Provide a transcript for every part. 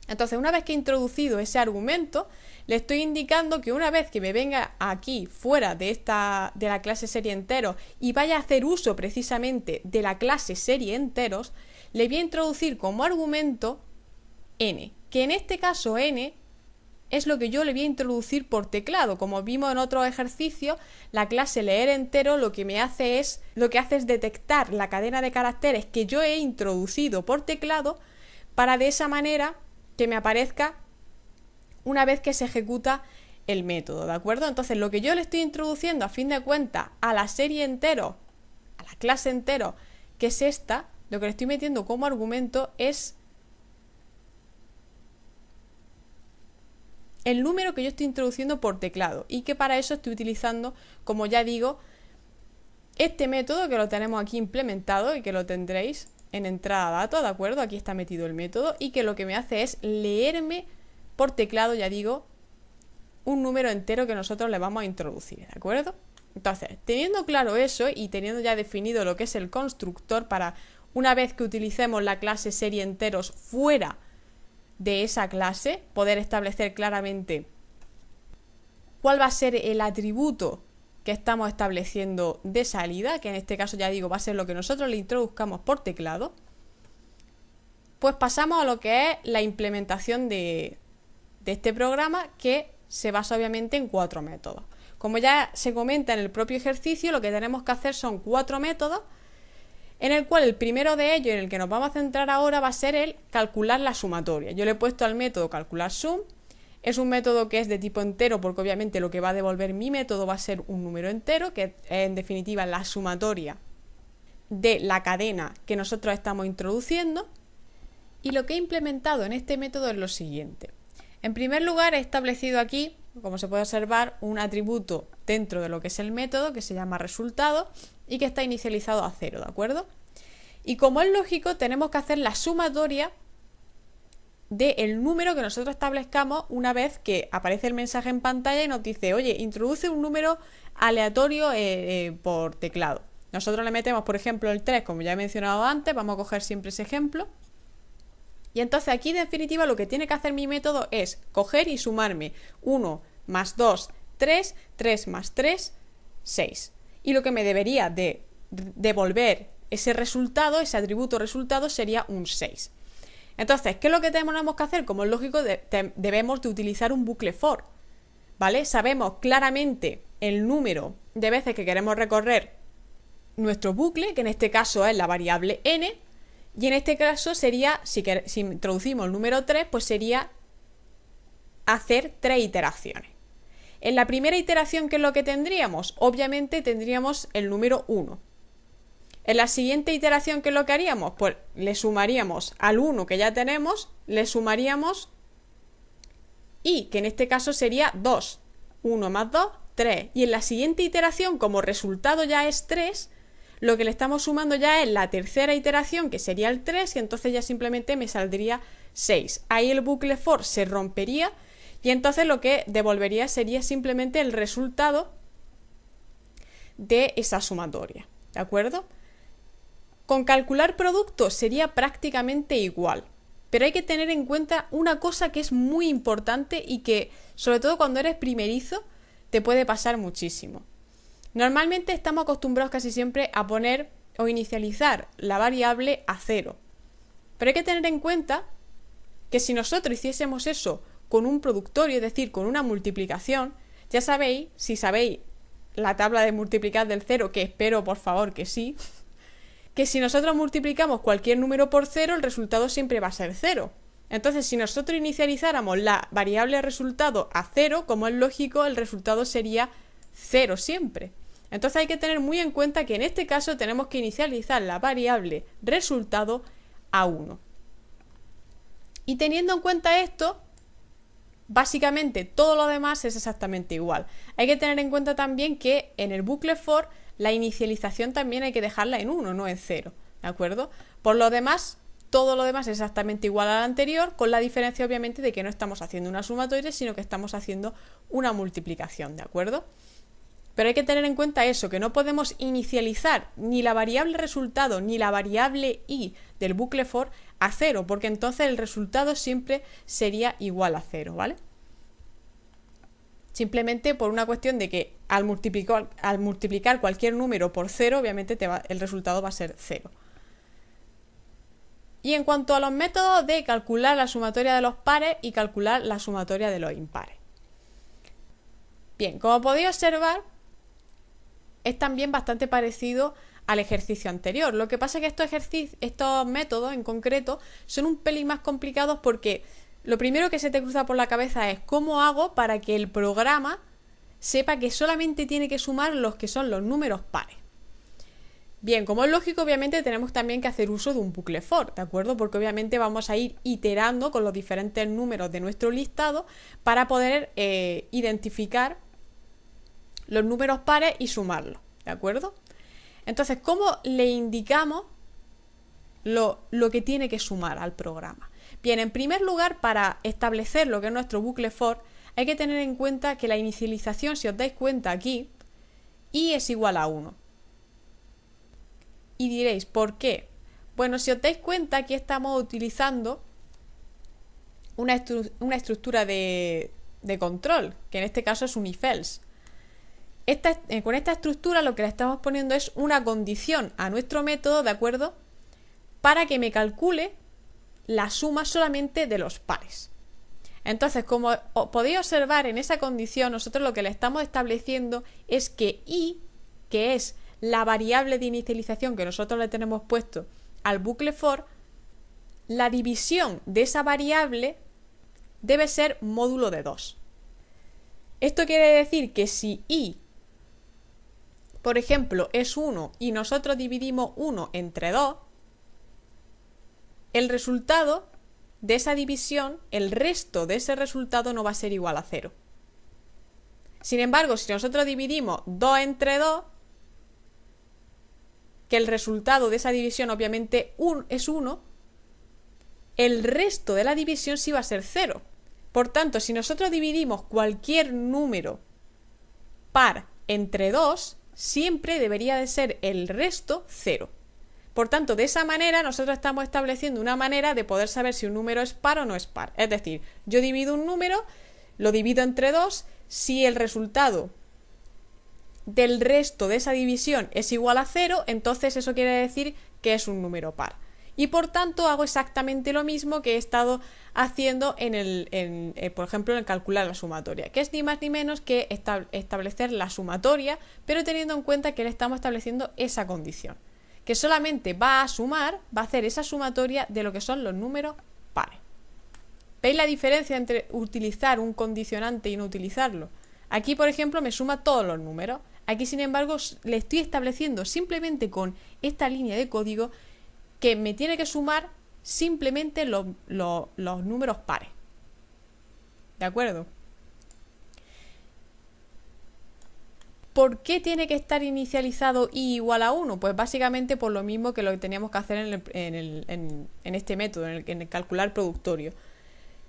Entonces, una vez que he introducido ese argumento, le estoy indicando que una vez que me venga aquí fuera de la clase serie enteros y vaya a hacer uso precisamente de la clase serie enteros, le voy a introducir como argumento n, que en este caso n es lo que yo le voy a introducir por teclado. Como vimos en otros ejercicios, la clase leer entero lo que hace es detectar la cadena de caracteres que yo he introducido por teclado para de esa manera que me aparezca una vez que se ejecuta el método, ¿de acuerdo? Entonces, lo que yo le estoy introduciendo a fin de cuentas a la serie entero, a la clase entero, que es esta, lo que le estoy metiendo como argumento es el número que yo estoy introduciendo por teclado y que para eso estoy utilizando, como ya digo, este método que lo tenemos aquí implementado y que lo tendréis en entrada a datos, ¿de acuerdo? Aquí está metido el método y que lo que me hace es leerme por teclado, ya digo, un número entero que nosotros le vamos a introducir, ¿de acuerdo? Entonces, teniendo claro eso y teniendo ya definido lo que es el constructor para una vez que utilicemos la clase serie enteros fuera de esa clase, poder establecer claramente cuál va a ser el atributo que estamos estableciendo de salida, que en este caso ya digo va a ser lo que nosotros le introduzcamos por teclado, pues pasamos a lo que es la implementación de este programa, que se basa obviamente en 4 métodos. Como ya se comenta en el propio ejercicio, lo que tenemos que hacer son 4 métodos, en el cual el primero de ellos, en el que nos vamos a centrar ahora, va a ser el calcular la sumatoria. Yo le he puesto al método calcular sum. Es un método que es de tipo entero porque obviamente lo que va a devolver mi método va a ser un número entero, que es en definitiva la sumatoria de la cadena que nosotros estamos introduciendo. Y lo que he implementado en este método es lo siguiente. En primer lugar, he establecido aquí, como se puede observar, un atributo dentro de lo que es el método que se llama resultado y que está inicializado a 0, ¿de acuerdo? Y como es lógico, tenemos que hacer la sumatoria del número que nosotros establezcamos una vez que aparece el mensaje en pantalla y nos dice, oye, introduce un número aleatorio por teclado. Nosotros le metemos, por ejemplo, el 3, como ya he mencionado antes, vamos a coger siempre ese ejemplo. Y entonces aquí, en definitiva, lo que tiene que hacer mi método es coger y sumarme 1 más 2, 3, 3 más 3, 6. Y lo que me debería de devolver ese resultado, ese atributo resultado, sería un 6. Entonces, ¿qué es lo que tenemos que hacer? Como es lógico, debemos de utilizar un bucle for, ¿vale? Sabemos claramente el número de veces que queremos recorrer nuestro bucle, que en este caso es la variable n, y en este caso sería, si introducimos el número 3, pues sería hacer 3 iteraciones. En la primera iteración, ¿qué es lo que tendríamos? Obviamente tendríamos el número 1. En la siguiente iteración, ¿qué es lo que haríamos? Pues le sumaríamos al 1 que ya tenemos, le sumaríamos y, que en este caso sería 2. 1 más 2, 3. Y en la siguiente iteración, como resultado ya es 3, lo que le estamos sumando ya es la tercera iteración, que sería el 3, y entonces ya simplemente me saldría 6. Ahí el bucle for se rompería y entonces lo que devolvería sería simplemente el resultado de esa sumatoria, ¿de acuerdo? Con calcular productos sería prácticamente igual, pero hay que tener en cuenta una cosa que es muy importante y que, sobre todo cuando eres primerizo, te puede pasar muchísimo. Normalmente estamos acostumbrados casi siempre a poner o inicializar la variable a 0, pero hay que tener en cuenta que si nosotros hiciésemos eso con un productorio, es decir, con una multiplicación, ya sabéis, si sabéis la tabla de multiplicar del 0, que espero por favor que sí, que si nosotros multiplicamos cualquier número por 0, el resultado siempre va a ser 0. Entonces, si nosotros inicializáramos la variable resultado a 0, como es lógico, el resultado sería 0 siempre. Entonces hay que tener muy en cuenta que en este caso tenemos que inicializar la variable resultado a 1. Y teniendo en cuenta esto, básicamente todo lo demás es exactamente igual. Hay que tener en cuenta también que en el bucle for la inicialización también hay que dejarla en 1, no en 0, ¿de acuerdo? Por lo demás, todo lo demás es exactamente igual al anterior, con la diferencia obviamente de que no estamos haciendo una sumatoria, sino que estamos haciendo una multiplicación, ¿de acuerdo? Pero hay que tener en cuenta eso, que no podemos inicializar ni la variable resultado ni la variable i del bucle for a 0, porque entonces el resultado siempre sería igual a 0, ¿vale? Simplemente por una cuestión de que al multiplicar cualquier número por 0, obviamente el resultado va a ser 0. Y en cuanto a los métodos de calcular la sumatoria de los pares y calcular la sumatoria de los impares. Bien, como podéis observar, es también bastante parecido al ejercicio anterior. Lo que pasa es que estos métodos en concreto son un pelín más complicados porque lo primero que se te cruza por la cabeza es cómo hago para que el programa sepa que solamente tiene que sumar los que son los números pares. Bien, como es lógico, obviamente tenemos también que hacer uso de un bucle for, ¿de acuerdo? Porque obviamente vamos a ir iterando con los diferentes números de nuestro listado para poder identificar los números pares y sumarlos, ¿de acuerdo? Entonces, ¿cómo le indicamos lo que tiene que sumar al programa? Bien, en primer lugar, para establecer lo que es nuestro bucle for, hay que tener en cuenta que la inicialización, si os dais cuenta aquí, i es igual a 1. Y diréis, ¿por qué? Bueno, si os dais cuenta, aquí estamos utilizando una estructura de control, que en este caso es un if-else. Con esta estructura lo que le estamos poniendo es una condición a nuestro método, ¿de acuerdo? Para que me calcule la suma solamente de los pares. Entonces, como podéis observar en esa condición, nosotros lo que le estamos estableciendo es que i, que es la variable de inicialización que nosotros le tenemos puesto al bucle for, la división de esa variable debe ser módulo de 2. Esto quiere decir que si i, por ejemplo, es 1 y nosotros dividimos 1 entre 2, el resultado de esa división, el resto de ese resultado no va a ser igual a 0. Sin embargo, si nosotros dividimos 2 entre 2, que el resultado de esa división obviamente es 1, el resto de la división sí va a ser 0. Por tanto, si nosotros dividimos cualquier número par entre 2, siempre debería de ser el resto 0. Por tanto, de esa manera nosotros estamos estableciendo una manera de poder saber si un número es par o no es par. Es decir, yo divido un número, lo divido entre 2, si el resultado del resto de esa división es igual a 0, entonces eso quiere decir que es un número par. Y por tanto hago exactamente lo mismo que he estado haciendo por ejemplo, en calcular la sumatoria, que es ni más ni menos que establecer la sumatoria, pero teniendo en cuenta que le estamos estableciendo esa condición, que solamente va a sumar, va a hacer esa sumatoria de lo que son los números pares. ¿Veis la diferencia entre utilizar un condicionante y no utilizarlo? Aquí, por ejemplo, me suma todos los números. Aquí, sin embargo, le estoy estableciendo simplemente con esta línea de código que me tiene que sumar simplemente los números pares. ¿De acuerdo? ¿Por qué tiene que estar inicializado i igual a 1? Pues básicamente por lo mismo que lo que teníamos que hacer en este método, en el calcular productorio.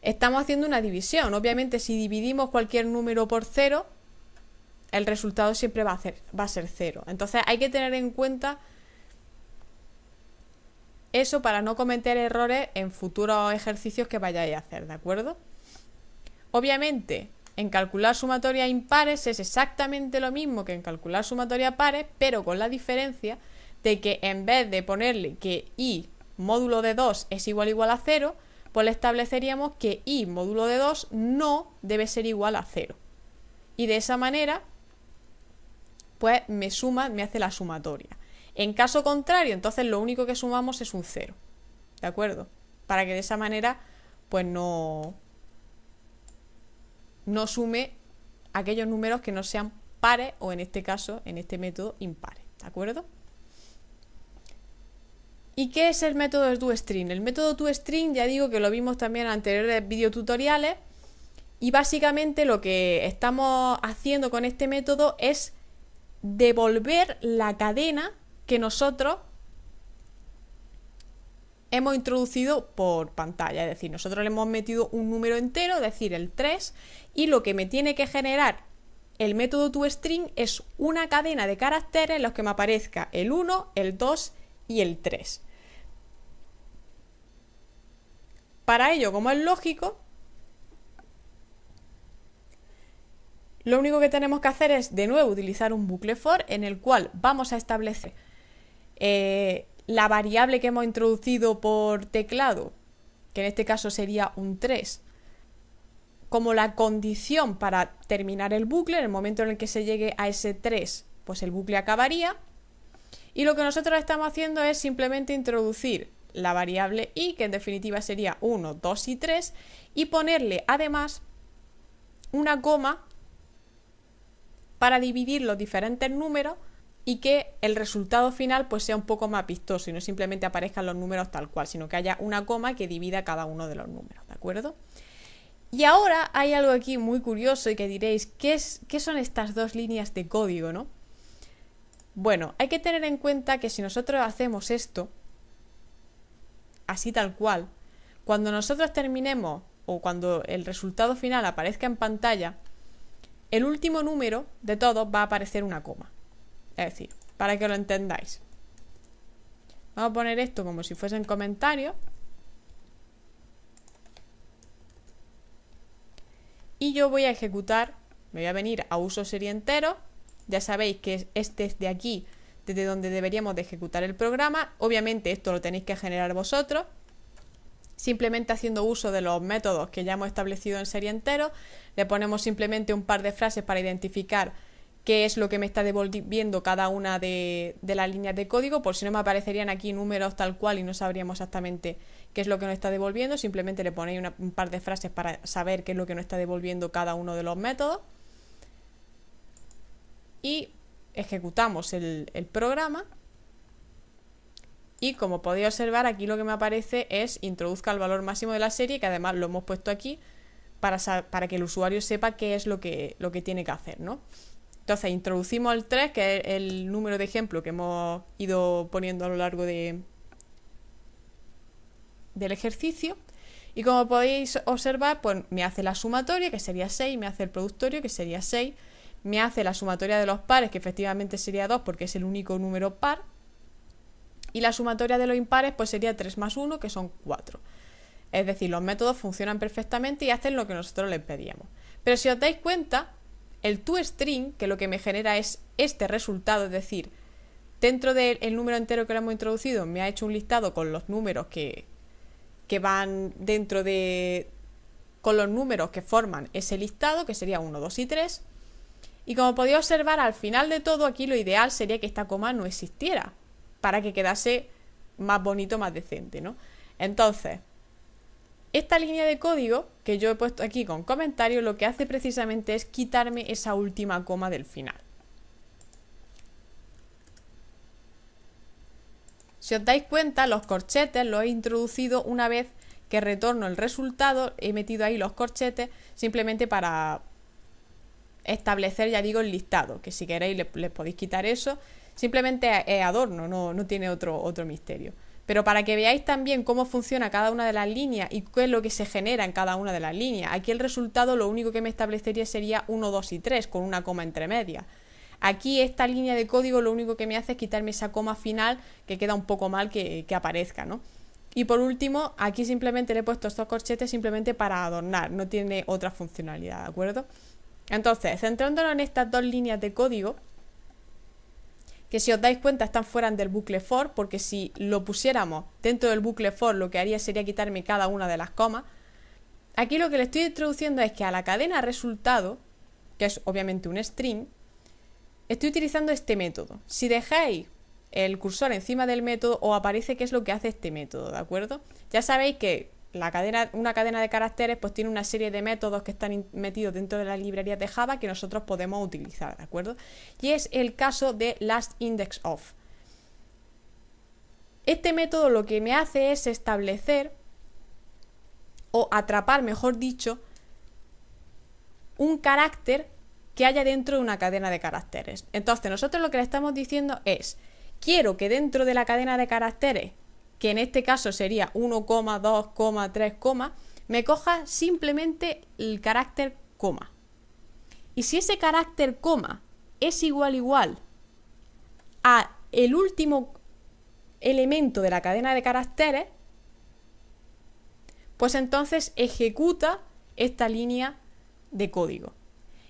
Estamos haciendo una división. Obviamente, si dividimos cualquier número por 0, el resultado siempre va a ser 0. Entonces hay que tener en cuenta eso para no cometer errores en futuros ejercicios que vayáis a hacer, ¿de acuerdo? Obviamente, en calcular sumatoria impares es exactamente lo mismo que en calcular sumatoria pares, pero con la diferencia de que en vez de ponerle que i módulo de 2 es igual a 0, pues le estableceríamos que i módulo de 2 no debe ser igual a 0. Y de esa manera, pues me hace la sumatoria. En caso contrario, entonces lo único que sumamos es un 0. ¿De acuerdo? Para que de esa manera, pues no sume aquellos números que no sean pares o en este caso, en este método, impares. ¿De acuerdo? ¿Y qué es el método toString? El método toString ya digo que lo vimos también en anteriores videotutoriales y básicamente lo que estamos haciendo con este método es devolver la cadena que nosotros hemos introducido por pantalla. Es decir, nosotros le hemos metido un número entero, es decir, el 3, y lo que me tiene que generar el método toString es una cadena de caracteres en los que me aparezca el 1, el 2 y el 3. Para ello, como es lógico, lo único que tenemos que hacer es, de nuevo, utilizar un bucle for en el cual vamos a establecer la variable que hemos introducido por teclado, que en este caso sería un 3, como la condición para terminar el bucle. En el momento en el que se llegue a ese 3, pues el bucle acabaría. Y lo que nosotros estamos haciendo es simplemente introducir la variable i, que en definitiva sería 1, 2 y 3, y ponerle además una coma para dividir los diferentes números y que el resultado final pues sea un poco más vistoso y no simplemente aparezcan los números tal cual, sino que haya una coma que divida cada uno de los números, ¿de acuerdo? Y ahora hay algo aquí muy curioso y que diréis, ¿qué son estas dos líneas de código, no? Bueno, hay que tener en cuenta que si nosotros hacemos esto, así tal cual, cuando nosotros terminemos o cuando el resultado final aparezca en pantalla, el último número de todos va a aparecer una coma. Es decir, para que lo entendáis, vamos a poner esto como si fuesen comentarios. Y yo voy a ejecutar, me voy a venir a uso serie entero. Ya sabéis que este es de aquí, desde donde deberíamos de ejecutar el programa. Obviamente esto lo tenéis que generar vosotros, simplemente haciendo uso de los métodos que ya hemos establecido en serie entero. Le ponemos simplemente un par de frases para identificar qué es lo que me está devolviendo cada una de las líneas de código, por si no me aparecerían aquí números tal cual y no sabríamos exactamente qué es lo que nos está devolviendo. Simplemente le ponéis un par de frases para saber qué es lo que nos está devolviendo cada uno de los métodos. Y ejecutamos el programa. Y como podéis observar, aquí lo que me aparece es introduzca el valor máximo de la serie, que además lo hemos puesto aquí para que el usuario sepa qué es lo que tiene que hacer, ¿no? Entonces introducimos el 3, que es el número de ejemplo que hemos ido poniendo a lo largo del ejercicio. Y como podéis observar, pues me hace la sumatoria, que sería 6, me hace el productorio, que sería 6, me hace la sumatoria de los pares, que efectivamente sería 2, porque es el único número par. Y la sumatoria de los impares pues sería 3 más 1, que son 4. Es decir, los métodos funcionan perfectamente y hacen lo que nosotros les pedíamos. Pero si os dais cuenta, el toString, que lo que me genera es este resultado, es decir, dentro del número entero que le hemos introducido, me ha hecho un listado con los números que van dentro de... con los números que forman ese listado, que sería 1, 2 y 3. Y como podéis observar, al final de todo, aquí lo ideal sería que esta coma no existiera, para que quedase más bonito, más decente, ¿no? Entonces, esta línea de código que yo he puesto aquí con comentarios, lo que hace precisamente es quitarme esa última coma del final. Si os dais cuenta, los corchetes los he introducido una vez que retorno el resultado. He metido ahí los corchetes simplemente para establecer, ya digo, el listado, que si queréis les podéis quitar eso. Simplemente es adorno, no tiene otro misterio. Pero para que veáis también cómo funciona cada una de las líneas y qué es lo que se genera en cada una de las líneas. Aquí el resultado lo único que me establecería sería 1, 2 y 3 con una coma entre medias. Aquí esta línea de código lo único que me hace es quitarme esa coma final que queda un poco mal que aparezca, ¿no? Y por último, aquí simplemente le he puesto estos corchetes simplemente para adornar, no tiene otra funcionalidad, ¿de acuerdo? Entonces, centrándonos en estas dos líneas de código, que si os dais cuenta están fuera del bucle for, porque si lo pusiéramos dentro del bucle for lo que haría sería quitarme cada una de las comas. Aquí lo que le estoy introduciendo es que a la cadena resultado, que es obviamente un string, estoy utilizando este método. Si dejáis el cursor encima del método, os aparece qué es lo que hace este método, ¿de acuerdo? Ya sabéis que una cadena de caracteres pues tiene una serie de métodos que están metidos dentro de las librerías de Java que nosotros podemos utilizar, ¿de acuerdo? Y es el caso de lastIndexOf. Este método lo que me hace es establecer o atrapar, mejor dicho, un carácter que haya dentro de una cadena de caracteres. Entonces nosotros lo que le estamos diciendo es: quiero que dentro de la cadena de caracteres, que en este caso sería 1, 2, 3, me coja simplemente el carácter coma. Y si ese carácter coma es igual a el último elemento de la cadena de caracteres, pues entonces ejecuta esta línea de código.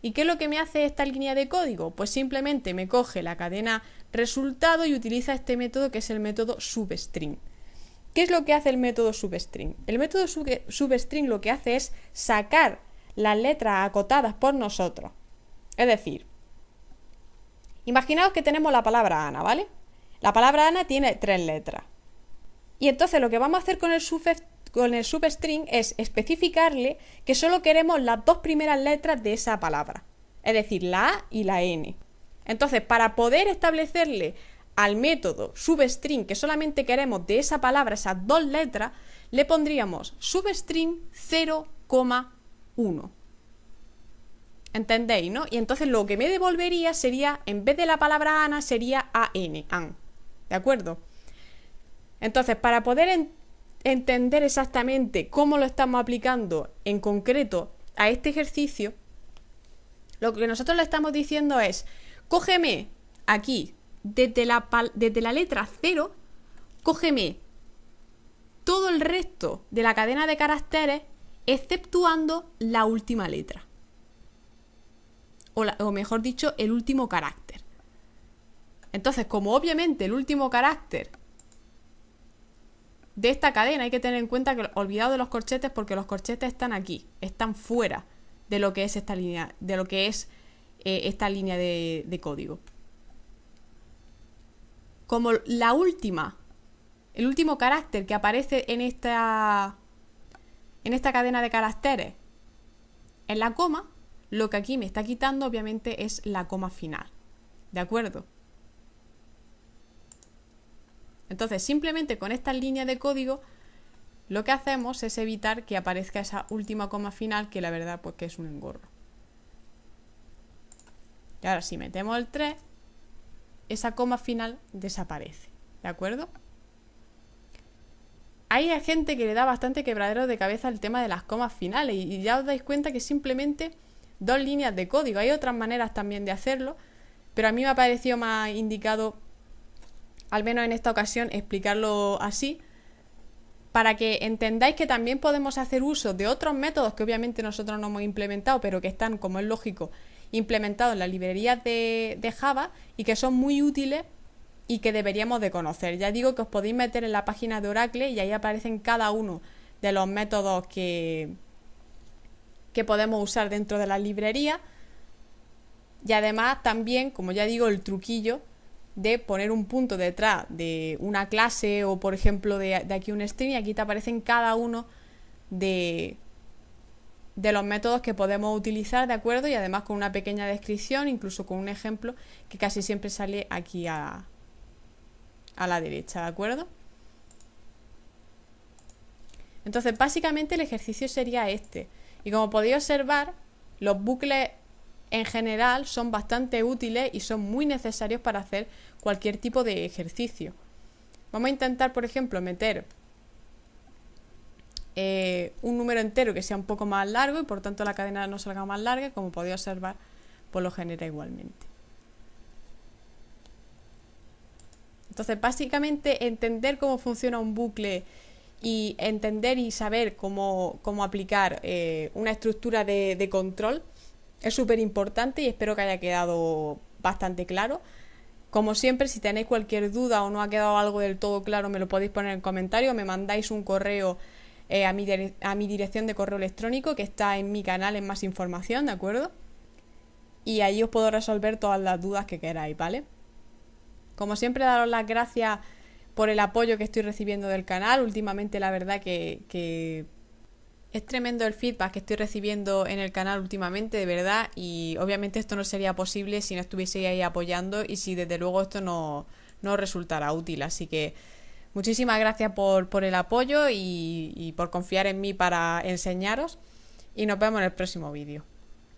¿Y qué es lo que me hace esta línea de código? Pues simplemente me coge la cadena resultado y utiliza este método que es el método substring. ¿Qué es lo que hace el método substring? El método substring lo que hace es sacar las letras acotadas por nosotros. Es decir, imaginaos que tenemos la palabra Ana, ¿vale? La palabra Ana tiene 3 letras. Y entonces lo que vamos a hacer con el substring es especificarle que solo queremos las 2 primeras letras de esa palabra. Es decir, la A y la N. Entonces, para poder establecerle al método substring que solamente queremos de esa palabra esas 2 letras, le pondríamos substring 0,1. ¿Entendéis, no? Y entonces lo que me devolvería sería, en vez de la palabra Ana, sería AN. ¿De acuerdo? Entonces, para poder entender exactamente cómo lo estamos aplicando en concreto a este ejercicio, lo que nosotros le estamos diciendo es, cógeme aquí, desde la letra 0, cógeme todo el resto de la cadena de caracteres, exceptuando la última letra. O mejor dicho, el último carácter. Entonces, como obviamente el último carácter de esta cadena, hay que tener en cuenta que olvidado de los corchetes, porque los corchetes están aquí, están fuera de lo que es esta línea, de código. Como el último carácter que aparece en esta cadena de caracteres en la coma, lo que aquí me está quitando obviamente es la coma final. ¿De acuerdo? Entonces, simplemente con esta línea de código, lo que hacemos es evitar que aparezca esa última coma final, que la verdad pues que es un engorro. Y ahora si metemos el 3, esa coma final desaparece. ¿De acuerdo? Hay gente que le da bastante quebradero de cabeza el tema de las comas finales y ya os dais cuenta que simplemente 2 líneas de código. Hay otras maneras también de hacerlo, pero a mí me ha parecido más indicado, al menos en esta ocasión, explicarlo así, para que entendáis que también podemos hacer uso de otros métodos que obviamente nosotros no hemos implementado, pero que están, como es lógico, implementados en las librerías de Java y que son muy útiles y que deberíamos de conocer. Ya digo que os podéis meter en la página de Oracle y ahí aparecen cada uno de los métodos que podemos usar dentro de la librería, y además también, como ya digo, el truquillo de poner un punto detrás de una clase o por ejemplo de aquí un string, y aquí te aparecen cada uno de los métodos que podemos utilizar, ¿de acuerdo? Y además con una pequeña descripción, incluso con un ejemplo que casi siempre sale aquí a la derecha, ¿de acuerdo? Entonces básicamente el ejercicio sería este. Y como podéis observar, los bucles en general son bastante útiles y son muy necesarios para hacer cualquier tipo de ejercicio. Vamos a intentar, por ejemplo, meter un número entero que sea un poco más largo y por tanto la cadena no salga más larga. Como podéis observar, pues lo genera igualmente. Entonces básicamente entender cómo funciona un bucle y entender y saber cómo aplicar una estructura de control es súper importante y espero que haya quedado bastante claro. Como siempre, si tenéis cualquier duda o no ha quedado algo del todo claro, me lo podéis poner en comentarios, me mandáis un correo a mi dirección de correo electrónico que está en mi canal en Más Información, ¿de acuerdo? Y ahí os puedo resolver todas las dudas que queráis, ¿vale? Como siempre, daros las gracias por el apoyo que estoy recibiendo del canal. Últimamente la verdad que es tremendo el feedback que estoy recibiendo en el canal últimamente, de verdad, y obviamente esto no sería posible si no estuvieseis ahí apoyando y si desde luego esto no resultara útil. Así que muchísimas gracias por el apoyo y por confiar en mí para enseñaros, y nos vemos en el próximo vídeo.